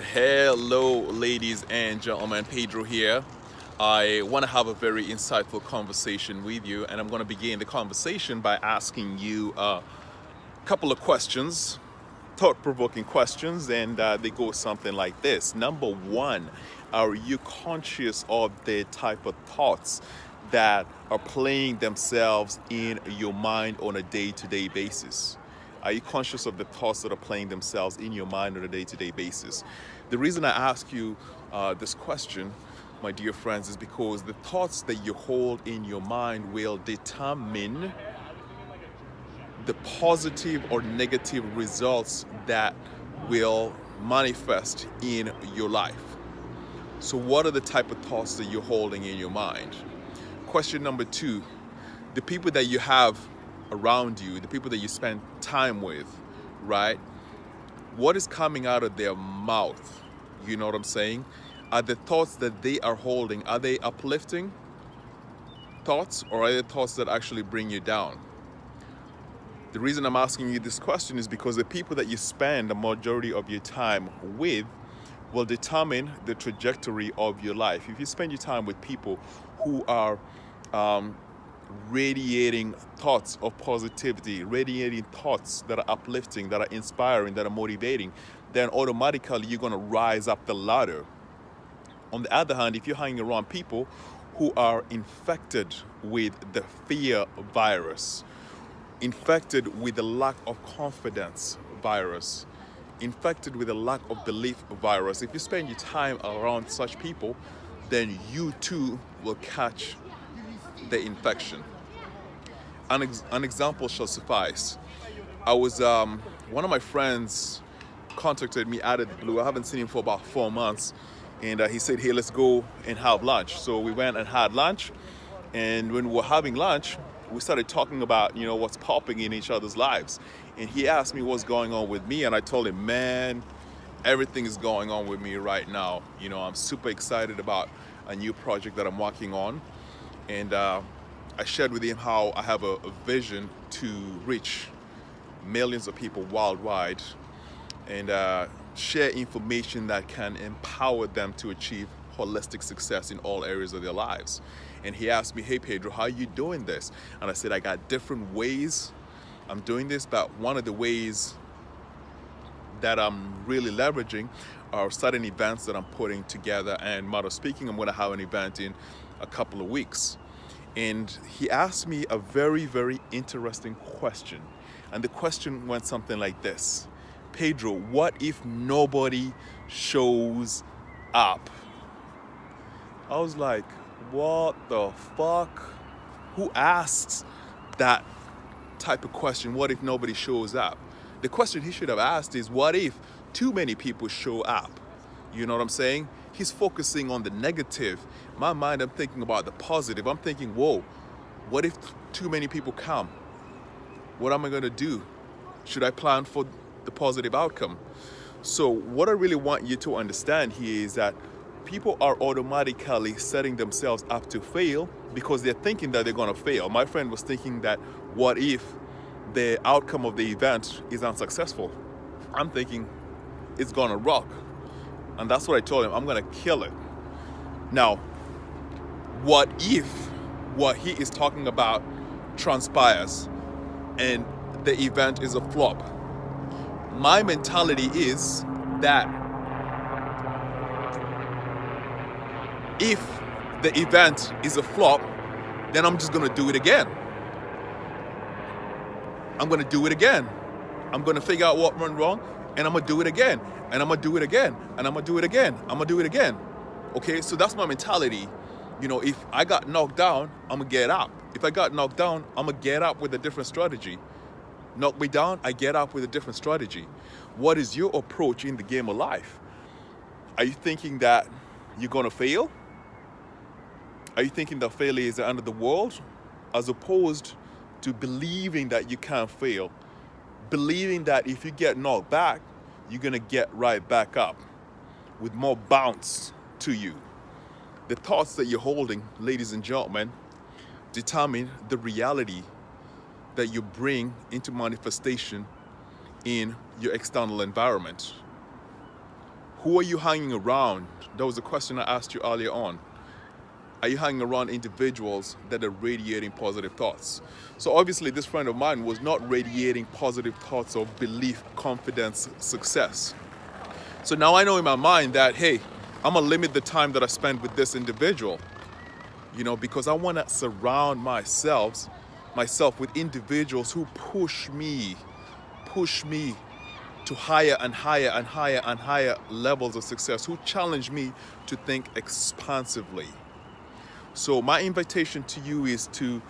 Hello, ladies and gentlemen. Pedro here. I want to have a very insightful conversation with you, and I'm going to begin the conversation by asking you a couple of questions, thought provoking questions, and they go something like this. Number one, are you conscious of the type of thoughts that are playing themselves in your mind on a day to day basis? Are you conscious of the thoughts that are playing themselves in your mind on a day to day basis? The reason I ask you this question, my dear friends, is because the thoughts that you hold in your mind will determine the positive or negative results that will manifest in your life. So, what are the type of thoughts that you're holding in your mind? Question number two, the people that you have around you, the people that you spend time with, right? What is coming out of their mouth? You know what I'm saying? Are the thoughts that they are holding, are they uplifting thoughts, or are they thoughts that actually bring you down? The reason I'm asking you this question is because the people that you spend the majority of your time with will determine the trajectory of your life. If you spend your time with people who are radiating thoughts of positivity, radiating thoughts that are uplifting, that are inspiring, that are motivating, then automatically you're going to rise up the ladder. On the other hand, if you're hanging around people who are infected with the fear virus, infected with the lack of confidence virus, infected with a lack of belief virus, if you spend your time around such people, then you too will catch the infection. An example shall suffice. I was one of my friends contacted me out of the blue. I haven't seen him for about 4 months, and he said, "Hey, let's go and have lunch." So we went and had lunch, and when we were having lunch, we started talking about what's popping in each other's lives. And he asked me what's going on with me, and I told him, "Man, everything is going on with me right now. I'm super excited about a new project that I'm working on." And I shared with him how I have a vision to reach millions of people worldwide and share information that can empower them to achieve holistic success in all areas of their lives. And he asked me, "Hey Pedro, how are you doing this?" And I said, "I got different ways I'm doing this, but one of the ways that I'm really leveraging are certain events that I'm putting together. And matter of speaking, I'm going to have an event in a couple of weeks." And he asked me a very, very interesting question. And the question went something like this: "Pedro, what if nobody shows up?" I was like, what the fuck? Who asks that type of question? What if nobody shows up? The question he should have asked is, what if too many people show up? You know what I'm saying? He's focusing on the negative. In my mind, I'm thinking about the positive. I'm thinking, whoa, what if too many people come? What am I going to do? Should I plan for the positive outcome? So what I really want you to understand here is that people are automatically setting themselves up to fail because they're thinking that they're going to fail. My friend was thinking that, what if the outcome of the event is unsuccessful? I'm thinking it's going to rock. And that's what I told him. I'm going to kill it. Now, what if what he is talking about transpires and the event is a flop? My mentality is that if the event is a flop, then I'm just going to do it again. I'm going to do it again. I'm going to figure out what went wrong, and I'm going to do it again. And I'm going to do it again. And I'm going to do it again. I'm going to do it again. Okay, so that's my mentality. If I got knocked down, I'm going to get up. If I got knocked down, I'm going to get up with a different strategy. Knock me down, I get up with a different strategy. What is your approach in the game of life? Are you thinking that you're going to fail? Are you thinking that failure is the end of the world? As opposed to believing that you can't fail. Believing that if you get knocked back, you're going to get right back up with more bounce to you. The thoughts that you're holding, ladies and gentlemen, determine the reality that you bring into manifestation in your external environment. Who are you hanging around? That was a question I asked you earlier on. Are you hanging around individuals that are radiating positive thoughts? So obviously this friend of mine was not radiating positive thoughts of belief, confidence, success. So now I know in my mind that, hey, I'm gonna limit the time that I spend with this individual, because I wanna surround myself with individuals who push me to higher and higher and higher and higher levels of success, who challenge me to think expansively. So my invitation to you is to,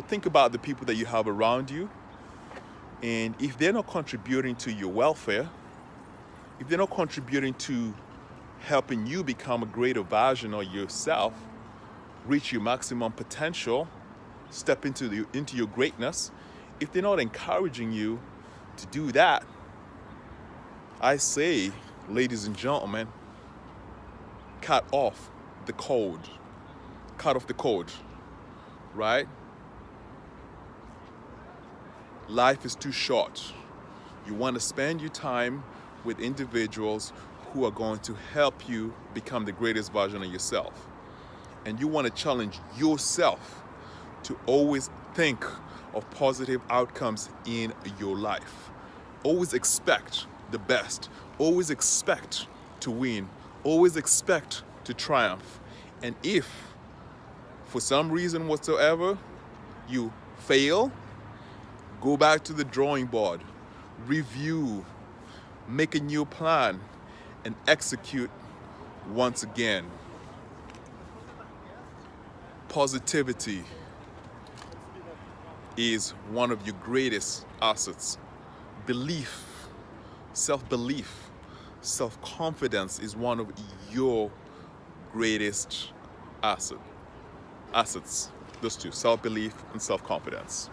think about the people that you have around you. And if they're not contributing to your welfare, if they're not contributing to helping you become a greater version of yourself, reach your maximum potential, step into your greatness, if they're not encouraging you to do that, I say, ladies and gentlemen, cut off the cord. Cut off the cord, right? Life is too short. You want to spend your time with individuals who are going to help you become the greatest version of yourself. And you want to challenge yourself to always think of positive outcomes in your life. Always expect the best. Always expect to win. Always expect to triumph. And if for some reason whatsoever you fail, go back to the drawing board, review, make a new plan, and execute once again. Positivity is one of your greatest assets. Belief, self-belief, self-confidence is one of your greatest assets. Those two, self-belief and self-confidence.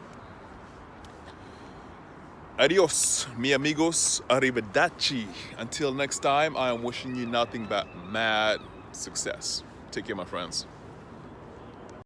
Adios, mi amigos, arrivederci. Until next time, I am wishing you nothing but mad success. Take care, my friends.